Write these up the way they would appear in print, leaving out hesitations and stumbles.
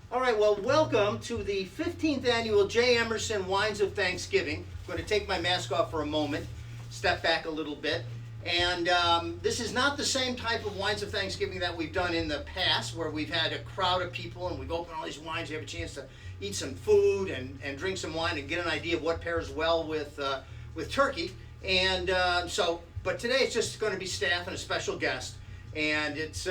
All right, well, welcome to the 15th annual J. Emerson Wines of Thanksgiving. I'm going to take my mask off for a moment, step back a little bit. And this is not the same type of Wines of Thanksgiving that we've done in the past, where we've had a crowd of people and we've opened all these wines. You have a chance to eat some food and drink some wine and get an idea of what pairs well with turkey. And but today it's just going to be staff and a special guest. And it's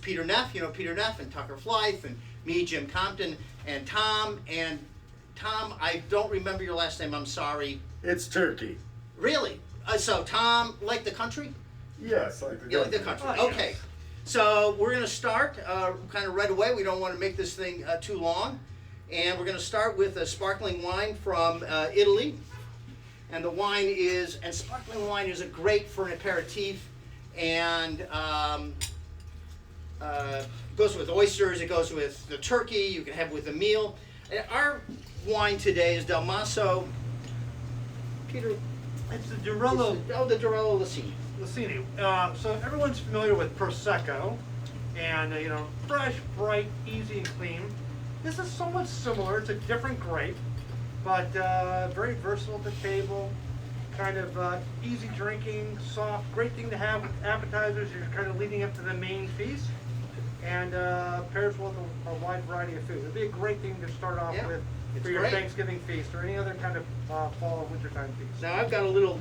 Peter Neff, Peter Neff and Tucker Flythe, and me, Jim Compton, and Tom. And Tom, I don't remember your last name, I'm sorry. It's turkey. Really? So Tom, like the country? Yes, like the You like the country, okay. Yes. So we're going to start kind of right away. We don't want to make this thing too long. And we're going to start with a sparkling wine from Italy. And sparkling wine is a great for an aperitif. And goes with oysters, it goes with the turkey, you can have it with a meal. And our wine today is Del Maso. Peter? It's the Durello The Durello Lacini. Lacini. So everyone's familiar with Prosecco, and fresh, bright, easy, and clean. This is somewhat similar. It's a different grape, but very versatile at the table. Kind of easy drinking, soft, great thing to have with appetizers. You're kind of leading up to the main feast, and pairs well with a wide variety of food. It'd be a great thing to start off with for your Thanksgiving feast or any other kind of fall or wintertime feast. Now I've got a little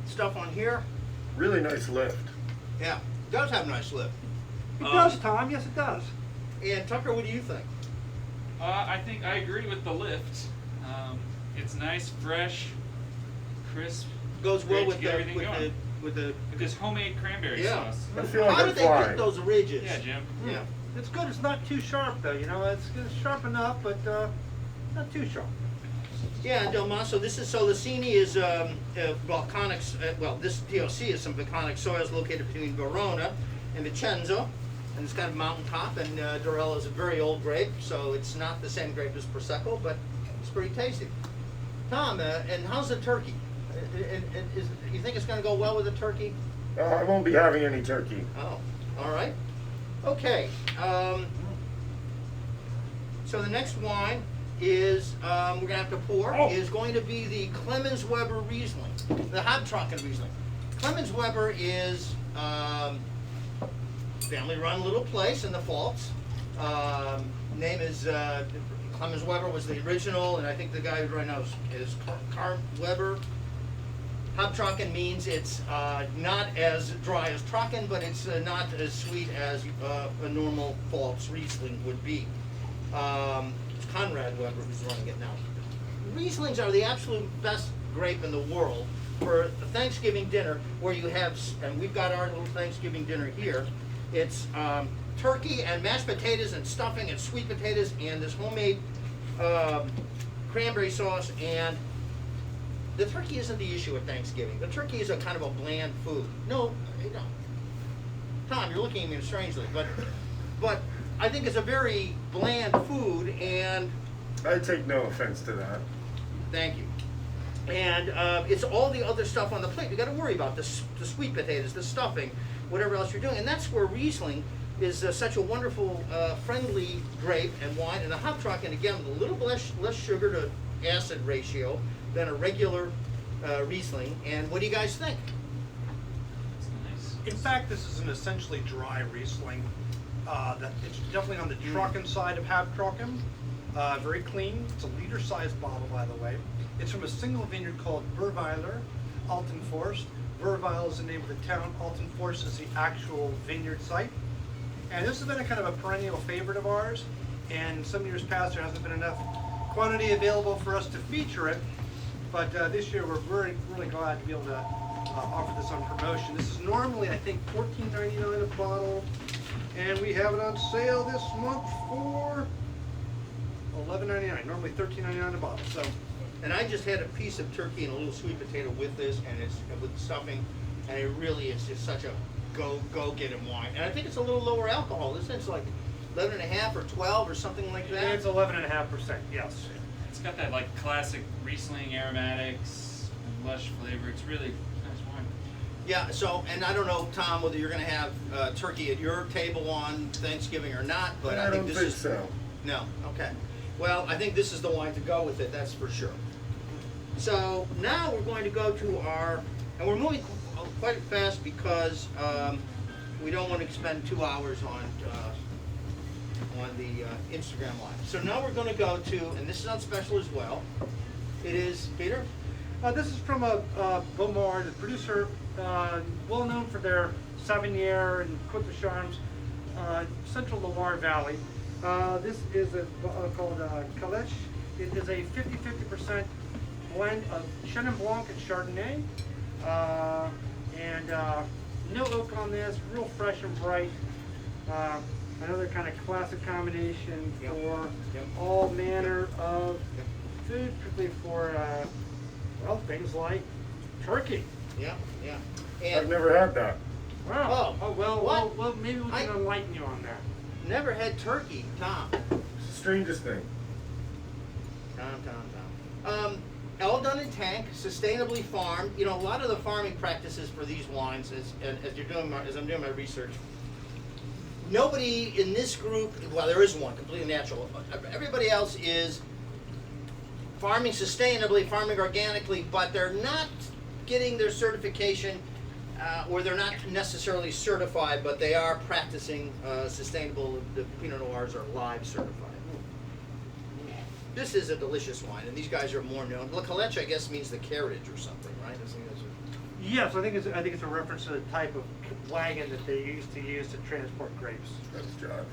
stuff on here. Really nice lift. Yeah, it does have a nice lip. It does, Tom. Yes, it does. And Tucker, what do you think? I think I agree with the lift. It's nice, fresh, crisp. Goes well Great with to get everything going. with the. With this homemade cranberry Yeah. sauce. I feel How like do I'm they pick flying. those ridges? Yeah, Jim. Yeah. It's good. It's not too sharp though. It's sharp enough, but not too sharp. Yeah, Del Maso. Lacini is volcanic. This DOC is some volcanic soils located between Verona and Vicenza, and it's got a mountaintop. And Durello is a very old grape, so it's not the same grape as Prosecco, but it's pretty tasty. Tom, and how's the turkey? You think it's going to go well with the turkey? I won't be having any turkey. Oh, all right. Okay. So the next wine is we're going to have to pour is going to be the Clemens Weber Riesling, the Habtrocken Riesling. Clemens Weber is family-run little place in the Pfalz. Name is Clemens Weber was the original, and I think the guy who's right now is Carl Weber. Habtrocken means it's not as dry as Trocken, but it's not as sweet as a normal Pfalz Riesling would be. It's Conrad Weber who's running it now. Rieslings are the absolute best grape in the world for a Thanksgiving dinner where you have, and we've got our little Thanksgiving dinner here. It's turkey and mashed potatoes and stuffing and sweet potatoes and this homemade cranberry sauce. And the turkey isn't the issue at Thanksgiving. The turkey is a kind of a bland food. No. Tom, you're looking at me strangely, but I think it's a very bland food, and I take no offense to that. thank you. And it's all the other stuff on the plate. You got to worry about the sweet potatoes, the stuffing, whatever else you're doing, and that's where Riesling is such a wonderful, friendly grape and wine. And the Habtrocken, again, with a little less sugar to acid ratio than a regular Riesling. And what do you guys think? It's nice. In fact, this is an essentially dry Riesling. It's definitely on the Trocken side of Habtrocken. Very clean. It's a liter-sized bottle, by the way. It's from a single vineyard called Verweiler, Altenforst. Verweil is the name of the town. Altenforst is the actual vineyard site. And this has been a kind of a perennial favorite of ours. And some years past, there hasn't been enough quantity available for us to feature it. But this year, we're really glad to be able to offer this on promotion. This is normally, I think, $14.99 a bottle. And we have it on sale this month for $11.99. Normally $13.99 a bottle. So, And I just had a piece of turkey and a little sweet potato with this, and it's with stuffing, and it really is just such a go get 'em wine. And I think it's a little lower alcohol. This is like 11.5 or 12 or something like that. it's 11.5%. Yes. It's got that like classic Riesling aromatics and lush flavor. It's really nice wine. Yeah, so, and I don't know, Tom, whether you're gonna have turkey at your table on Thanksgiving or not, but I I think don't this think is. so. No, okay. Well, I think this is the wine to go with it, that's for sure. So now we're going to go to our, and we're moving quite fast because we don't want to spend 2 hours on the Instagram Live. So now we're going to go to, and this is on special as well. It is, Peter? This is from Beaumont, the producer, well known for their Sauvignon and Côte de Charmes, Central Loire Valley. This is called Calèche. It is a 50-50% blend of Chenin Blanc and Chardonnay. And no oak on this, real fresh and bright. Another kind of classic combination Yep. for Yep. all manner of Yep. food, particularly for well, things like turkey. Yeah, yeah. I've And never had that. Wow. Oh, well, what? well, maybe we can enlighten you on that. never had turkey, Tom. It's the strangest thing. Tom. All done in tank, sustainably farmed. You know, a lot of the farming practices for these wines, as I'm doing my research, nobody in this group, well, there is one, completely natural. Everybody else is farming sustainably, farming organically, but they're not getting their certification, or they're not necessarily certified, but they are practicing sustainable. The Pinot Noirs are live certified. This is a delicious wine, and these guys are more known. La Calèche, I guess, means the carriage or something, right? I think that's a- Yes, I think it's a reference to the type of wagon that they used to use to transport grapes. That's job.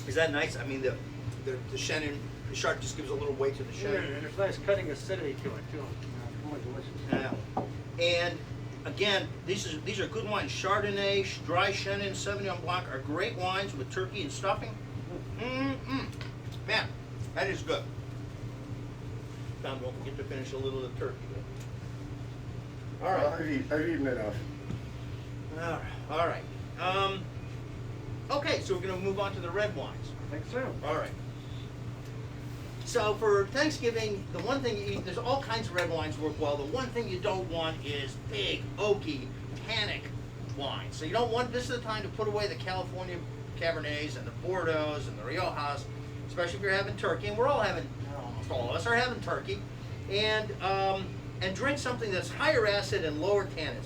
Is that nice? I mean, the Chenin, the Chard just gives a little weight to the Yeah, Chenin. and there's nice cutting acidity to it too. Really delicious. Yeah. And again, these are good wines. Chardonnay, dry Chenin, Sauvignon Blanc are great wines with turkey and stuffing. Man, that is good. Tom, don't forget to finish a little of the turkey. All right. Well, I've eaten enough. All right. Okay, so we're going to move on to the red wines. I think so. All right. So for Thanksgiving, the one thing you eat, there's all kinds of red wines work well. The one thing you don't want is big, oaky, tannic wines. So you don't want, this is the time to put away the California Cabernets and the Bordeaux's and the Riojas, especially if you're having turkey. And we're all having, almost all of us are having turkey. And drink something that's higher acid and lower tannins.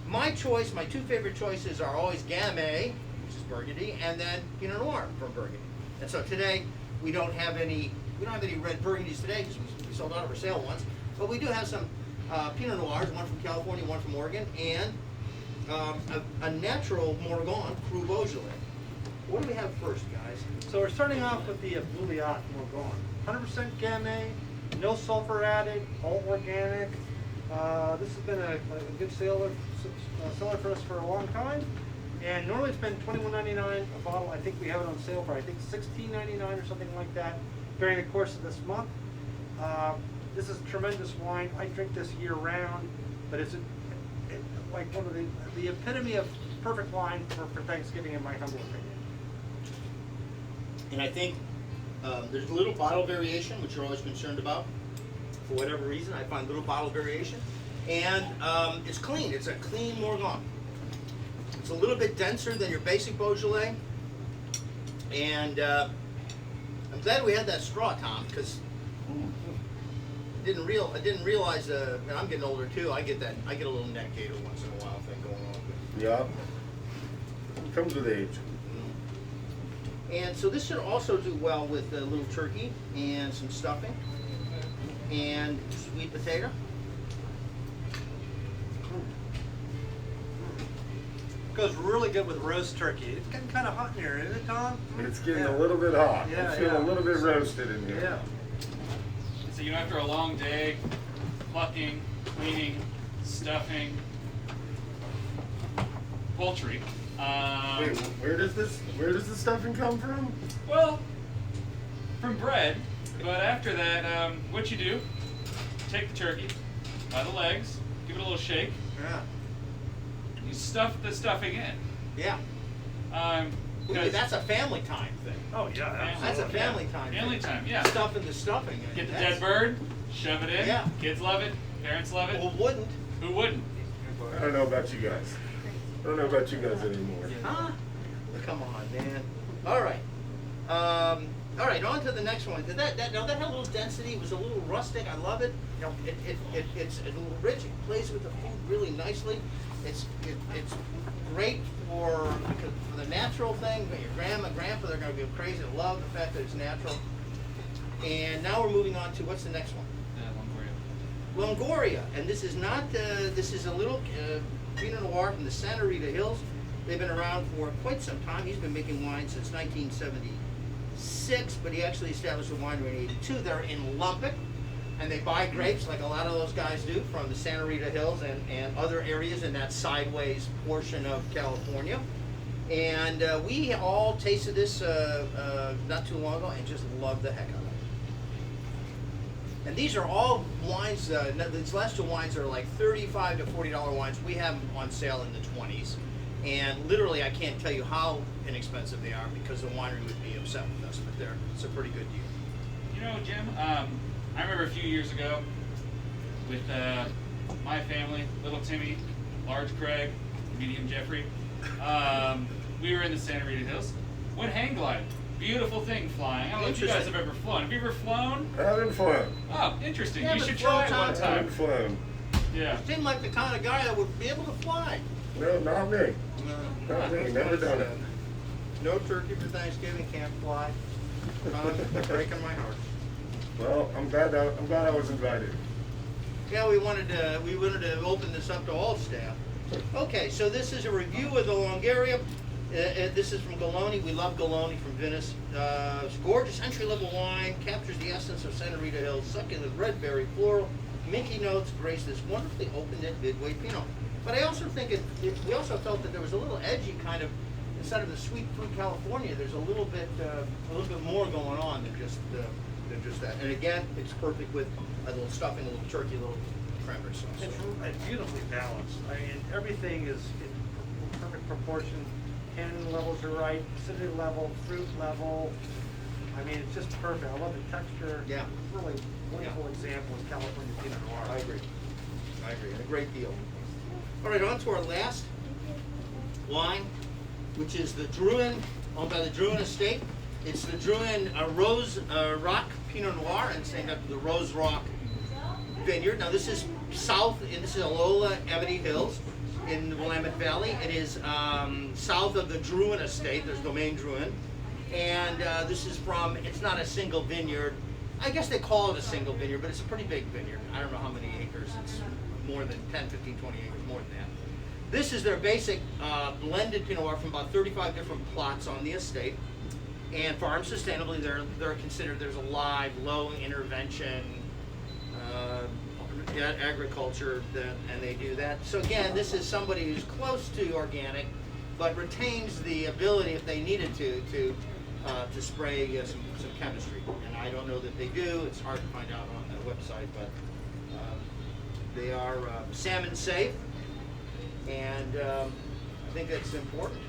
My choice, my two favorite choices are always Gamay, which is Burgundy, and then Pinot Noir from Burgundy. And so today we don't have any red Burgundies today because we sold out of our sale once, but we do have some Pinot Noirs, one from California, one from Oregon, and a natural Morgon Cru Beaujolais. What do we have first, guys? So we're starting off with the Bouliat Morgon. 100% Gamay, no sulfur added, all organic. This has been a good seller for us for a long time. And normally it's been $21.99 a bottle. I think we have it on sale for $16.99 or something like that during the course of this month. This is tremendous wine. I drink this year round, but it's like one of the epitome of perfect wine for Thanksgiving in my humble opinion. And I think there's a little bottle variation, which you're always concerned about. For whatever reason, I find little bottle variation. And it's clean. It's a clean Morgon. It's a little bit denser than your basic Beaujolais. And I'm glad we had that straw, Tom, because I didn't realize. And I'm getting older too. I get a little neck gator once in a while thing going on. Yeah. It comes with age. And so this should also do well with a little turkey and some stuffing and sweet potato. Goes really good with roast turkey. It's getting kind of hot in here, isn't it, Tom? It's getting Yeah. a little bit hot. Yeah, I feel yeah. a little bit roasted in here. Yeah. So you know, after a long day, plucking, cleaning, stuffing, poultry. Wait, where does the stuffing come from? Well, from bread. But after that, what you do? Take the turkey by the legs, give it a little shake. Yeah. You stuff the stuffing in. Yeah. Well, 'Cause that's a family time thing. Oh yeah, That's a absolutely. family time. Family thing. time, yeah. Stuffing the stuffing. Get the That's- dead bird, shove it in. Yeah. Kids love it. Parents love it. Who wouldn't? Who wouldn't? I don't know about you guys. I don't know about you guys anymore. Huh? Come on, man. All right. All right, on to the next one. That had a little density. It was a little rustic. I love it. Yep. It's a little rich. It plays with the food really nicely. It's great for the natural thing. But your grandma and grandpa, they're going to go crazy to love the fact that it's natural. And now we're moving on to, what's the next one? Longoria. And this is not, this is a little Pinot Noir from the Santa Rita Hills. They've been around for quite some time. He's been making wine since 1976, but he actually established a winery in 82. They're in Lubbock, and they buy grapes like a lot of those guys do from the Santa Rita Hills and other areas in that sideways portion of California. And we all tasted this not too long ago and just loved the heck out of it. And these are all wines, these last two wines are like $35 to $40 wines. We have them on sale in the 20s. And literally, I can't tell you how inexpensive they are because the winery would be upset with us, but it's a pretty good deal. You know, Jim, I remember a few years ago with my family, little Timmy, large Craig, medium Jeffrey. We were in the Santa Rita Hills. Went hang glide. Beautiful thing flying. I don't know if you guys have ever flown. Have you ever flown? I haven't flown. Oh, interesting. Yeah, You but should try it flown one I time. haven't flown. Yeah. You seem like the kind of guy that would be able to fly. No, not me. Not me. Never done it. No turkey for Thanksgiving, can't fly. Breaking my heart. Well, I'm glad I was invited. Yeah, we wanted to open this up to all staff. Okay, so this is a review of the Longoria. This is from Galoni. We love Galoni from Venice. It's gorgeous entry-level wine, captures the essence of Santa Rita Hills, succulent red berry, floral, minty notes, grace this wonderfully open-net midway Pinot. But I also think we also felt that there was a little edgy kind of, instead of the sweet fruit California, there's a little bit more going on than just that. And again, it's perfect with a little stuffing, a little turkey, a little cranberry sauce. It's beautifully balanced. I mean, everything is in perfect proportion. Tannin levels are right, acidity level, fruit level. I mean, it's just perfect. I love the texture. Yeah. Really wonderful example of California Pinot Noir. I agree, and a great deal. All right, on to our last wine, which is the Drouhin, owned by the Drouhin Estate. It's the Drouhin Rose Rock Pinot Noir, and it's named after the Rose Rock Vineyard. Now this is south, and this is Alola Amity Hills in the Willamette Valley. It is south of the Drouhin Estate. There's Domaine Drouhin, and this is from. It's not a single vineyard. I guess they call it a single vineyard, but it's a pretty big vineyard. I don't know how many acres. It's more than 10, 15, 20 acres, more than that. This is their basic blended Pinot Noir from about 35 different plots on the estate. And farmed sustainably, they're considered, there's a live, low intervention agriculture, and they do that. So again, this is somebody who's close to organic, but retains the ability, if they needed to spray some chemistry. And I don't know that they do. It's hard to find out on the website, but they are salmon safe, and I think that's important.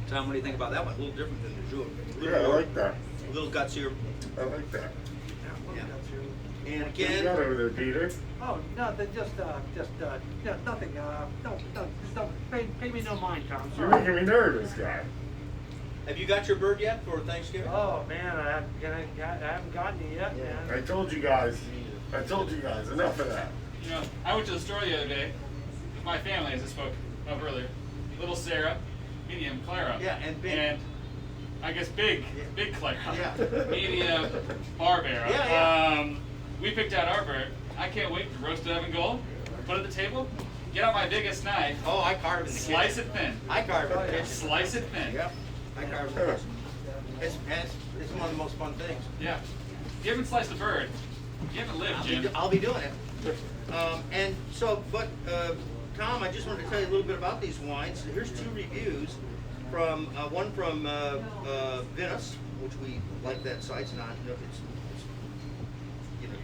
Tom, what do you think about that one? A little different than the Joule. Yeah, I like that. A little gutsier. I like that. Yeah. And What you again, got over there, Peter? Oh, nothing, just nothing, pay me no mind, Tom, You're sorry. making me nervous, guy. have you got your bird yet for Thanksgiving? Oh, man, I haven't gotten it yet, Yeah. man. I told you guys. Enough of that. You know, I went to the store the other day with my family, as I spoke of earlier. Little Sarah, medium Clara. Yeah, and big. And I guess big Clara. Yeah. Medium Barbera. Yeah. We picked out our bird. I can't wait to roast it up in gold, put it at the table, get out my biggest knife, Oh, I carve in the kitchen. slice it thin. I carve in the kitchen. Slice it thin. Yep. I carve in the kitchen. It's one of the most fun things. Yeah. If you haven't sliced a bird, you haven't lived, Jim. I'll be doing it. And so, Tom, I just wanted to tell you a little bit about these wines. Here's two reviews from one from Venice, which we like that site. It's not, it's you know,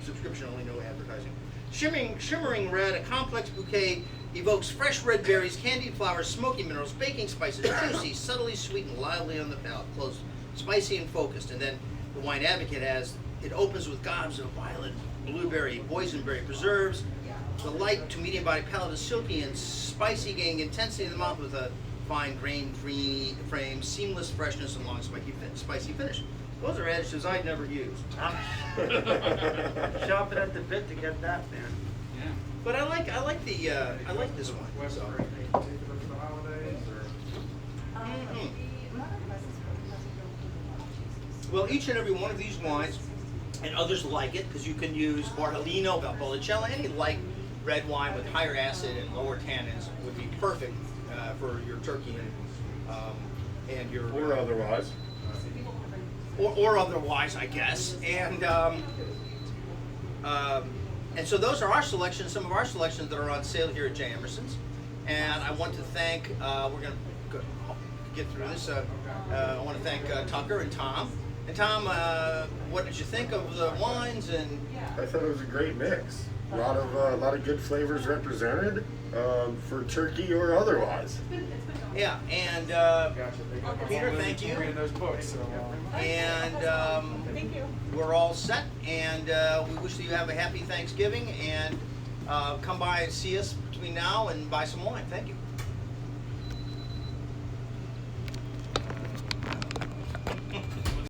subscription only, no advertising. Shimmering red, a complex bouquet Evokes fresh red berries, candied flowers, smoky minerals, baking spices, juicy, subtly sweet and lively on the palate. Close, spicy and focused. And then the Wine Advocate has, it opens with gobs of violet, blueberry, boysenberry preserves. The light to medium body palate is silky and spicy, gaining intensity in the mouth with a fine grain frame, seamless freshness, and long spicy finish. Those are adjectives I'd never used. I'm chomping at the bit to get that, man. Yeah. But I like this one. So. Mhm. Well, each and every one of these wines, and others like it, because you can use Bartolino, Valpolicella, any light red wine with higher acid and lower tannins would be perfect for your turkey and your Or otherwise. or otherwise, I guess. And so those are our selections, some of our selections that are on sale here at J. Emerson's. And I want to thank, we're going to get through this. I want to thank Tucker and Tom. And Tom, what did you think of the wines? And I thought it was a great mix. A lot of good flavors represented for turkey or otherwise. yeah, and Peter, thank you. Reading those books. So, And we're all set. And we wish you have a happy Thanksgiving. And come by and see us between now and buy some wine. Thank you.